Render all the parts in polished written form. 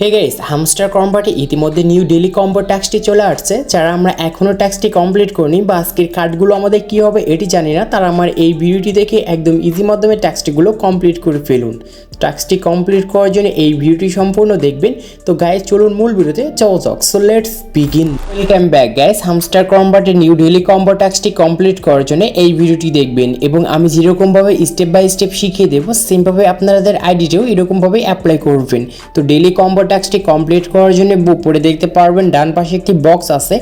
Hey guys, hamster কম্বোতে ইতিমধ্যে new daily combo টাস্কটি চলে আসছে। যারা আমরা এখনও টাস্কটি কমপ্লিট করিনি বা আজকের কার্ডগুলো আমাদের কী হবে এটি জানি না, তারা আমার এই ভিডিওটি দেখে একদম ইজি মাধ্যমে টাস্কটিগুলো কমপ্লিট করে ফেলুন। টাস্কটি কমপ্লিট করার জন্য এই ভিডিওটি সম্পূর্ণ দেখবেন। তো গাইস চলুন মূল ভিডিওতে যাওয়া যাক। So let's begin. Welcome back guys, hamster কম্বোতে নিউ ডেইলি কম্বো টাস্কটি কমপ্লিট করার জন্য এই ভিডিওটি দেখবেন এবং আমি যেরকমভাবে স্টেপ বাই স্টেপ শিখিয়ে দেবো সেমভাবে আপনাদের আইডিতেও এরকমভাবে অ্যাপ্লাই করবেন। তো ডেইলি কম্বো টাস্কটি কমপ্লিট করার জন্য উপরে দেখতে পারবেন ডান পাশে একটি বক্স আছে,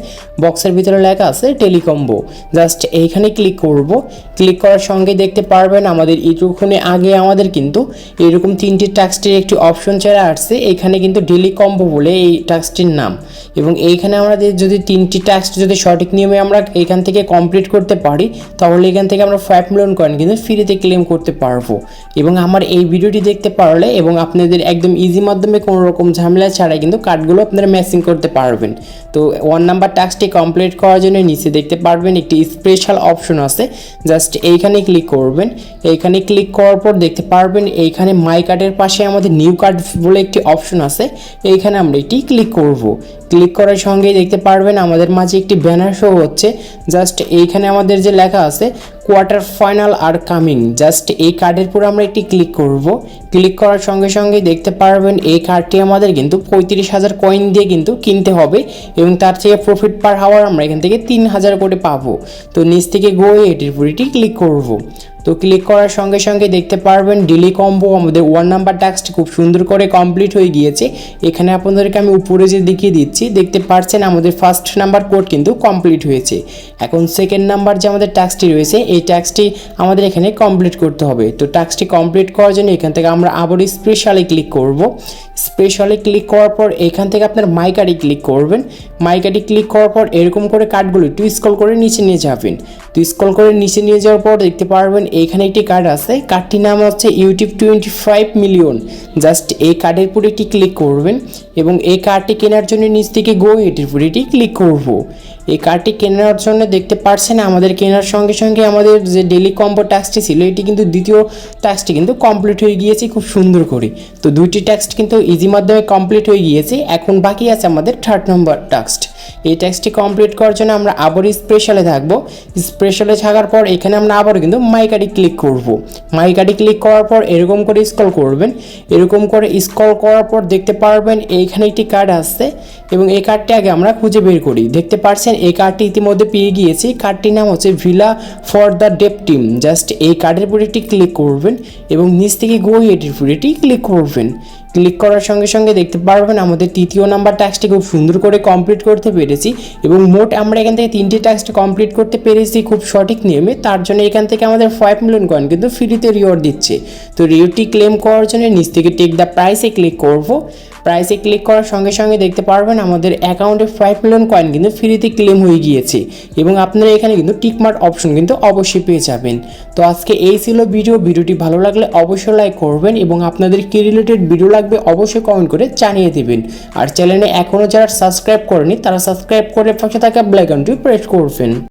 বক্সের ভিতরে লেখা আছে টেলিকম্বো। জাস্ট এইখানে ক্লিক করব। ক্লিক করার সঙ্গে দেখতে পারবেন আমাদের এইটুকুনে আগে আমাদের কিন্তু এরকম তিনটি টাস্কটির একটি অপশন চলে আসছে। এখানে কিন্তু ডেইলি কম্বো বলে এই টাস্কটির নাম, এবং এইখানে আমাদের যদি তিনটি টাস্ক যদি সঠিক নিয়মে আমরা এখান থেকে কমপ্লিট করতে পারি তাহলে এখান থেকে আমরা 5 মিলিয়ন কয়েন কিন্তু ফ্রিতে ক্লেম করতে পারবো। এবং আমার এই ভিডিওটি দেখতে পারলে এবং আপনাদের একদম ইজি মাধ্যমে কোনো রকম ঝামেলা ছাড়াই কিন্তু কার্ডগুলো আপনারা ম্যাচিং করতে পারবেন। তো 1 নাম্বার টাস্কটি কমপ্লিট করার জন্য নিচে দেখতে পারবেন একটি স্পেশাল অপশন আছে, জাস্ট এইখানে ক্লিক করবেন। এইখানে ক্লিক করার পর দেখতে পারবেন এইখানে মাই কার্ডের পাশে আমাদের নিউ কার্ড বলে একটি অপশন আছে, এইখানে আমরা এটি ক্লিক করব। ক্লিক করার সঙ্গে দেখতে পারবেন আমাদের মাঝে একটি ব্যানার শো হচ্ছে। জাস্ট এইখানে আমাদের যে লেখা আছে quarter final are coming, just এই কার্ডের উপর আমরা একটি ক্লিক করব। ক্লিক করার সঙ্গে সঙ্গে দেখতে পারবেন এই কার্ডটি আমাদের কিন্তু 35,000 কয়েন দিয়ে কিন্তু কিনতে হবে এবং তার থেকে প্রফিট পার হাওয়ার আমরা এখান থেকে 3,000 করে পাবো। তো নিচ থেকে গিয়ে এটির উপর এটি ক্লিক করব। তো ক্লিক করার সঙ্গে সঙ্গে দেখতে পারবেন ডেইলি কম্বো আমাদের 1 নাম্বার টাস্কটি খুব সুন্দর করে কমপ্লিট হয়ে গিয়েছে। এখানে আপনাদেরকে আমি উপরে যে দেখিয়ে দিচ্ছি, দেখতে পাচ্ছেন আমাদের ফার্স্ট নাম্বার কোড কিন্তু কমপ্লিট হয়েছে। এখন সেকেন্ড নাম্বার যে আমাদের টাস্কটি রয়েছে এই টাস্কটি আমাদের এখানে কমপ্লিট করতে হবে। তো টাস্কটি কমপ্লিট করার জন্য এখান থেকে আমরা আবার স্পেশালে ক্লিক করব। স্পেশালে ক্লিক করার পর এখান থেকে আপনার মাই কার্ডে ক্লিক করবেন। মাই কার্ডে ক্লিক করার পর এরকম করে কার্ডগুলো একটু স্ক্রল করে নিচে নিয়ে যাবেন। তো স্ক্রল করে নিচে নিয়ে যাওয়ার পর দেখতে পারবেন এইখানে একটি কার্ড আছে, কার্ডটির নাম হচ্ছে ইউটিউব 25 মিলিয়ন। জাস্ট এই কার্ডের উপর একটি ক্লিক করবেন এবং এই কার্ডটি কেনার জন্য নিচ থেকে গো এটির উপর এটি ক্লিক করব। এই কার্ডটি কেনার জন্য দেখতে পাচ্ছেন আমাদের কেনার সঙ্গে সঙ্গে আমাদের যে ডেইলি কম্বো টাস্কটি ছিল এটি কিন্তু দ্বিতীয় টাস্কটি কিন্তু কমপ্লিট হয়ে গিয়েছে খুব সুন্দর করে। তো দুইটি টাস্ক কিন্তু ইজি মাধ্যমে কমপ্লিট হয়ে গিয়েছে। এখন বাকি আছে আমাদের 3rd নম্বর টাস্ক। এই টাস্কটি কমপ্লিট করার জন্য আমরা আবার স্পেশালে থাকবো। স্পেশালে থাকার পর এখানে আমরা আবার কিন্তু মাই কার্ডে ক্লিক করব। মাই কার্ডে ক্লিক করার পর এরকম করে স্ক্রল করবেন। এরকম করে স্ক্রল করার পর দেখতে পারবেন এইখানে একটি কার্ড আসছে এবং এই কার্ডটি আগে আমরা খুঁজে বের করি। দেখতে পাচ্ছেন এই কার্ডটি ইতিমধ্যে পেয়ে গিয়েছি। কার্ডটির নাম হচ্ছে ভিলা ফর দ্য ডেপ টিম। জাস্ট এই কার্ডের উপর একটি ক্লিক করবেন এবং নিচ থেকে গো এটির উপর এটি ক্লিক করবেন। ক্লিক করার সঙ্গে সঙ্গে দেখতে পারবেন আমাদের 3য় নাম্বার টাস্কটি খুব সুন্দর করে কমপ্লিট করতে পেরেছি এবং মোট আমরা এখান থেকে 3টি টাস্ক কমপ্লিট করতে পেরেছি খুব সঠিক নিয়মে। তার জন্য এখান থেকে আমাদের 5 মিলিয়ন কয়েন কিন্তু ফ্রিতে রিওয়ার্ড দিচ্ছে। তো রিওয়ার্ডটি ক্লেম করার জন্য নিচ থেকে টেক দ্য প্রাইসে ক্লিক করব। প্রাইসে ক্লিক করার সঙ্গে সঙ্গে দেখতে পারবেন আমাদের অ্যাকাউন্টে 5 মিলিয়ন কয়েন কিন্তু ফ্রিতে ক্লেম হয়ে গিয়েছে এবং আপনারা এখানে কিন্তু টিকমার্ক অপশন কিন্তু অবশ্যই পেয়ে যাবেন। তো আজকে এই ছিল ভিডিওটি ভালো লাগলে অবশ্যই লাইক করবেন এবং আপনাদের কি রিলেটেড ভিডিও লাগবে অবশ্যই কমেন্ট করে জানিয়ে দেবেন। আর চ্যানেলে এখনও যারা সাবস্ক্রাইব করেনি তারা সাবস্ক্রাইব করে পাশে থাকা বেল আইকনটি প্রেস করবেন।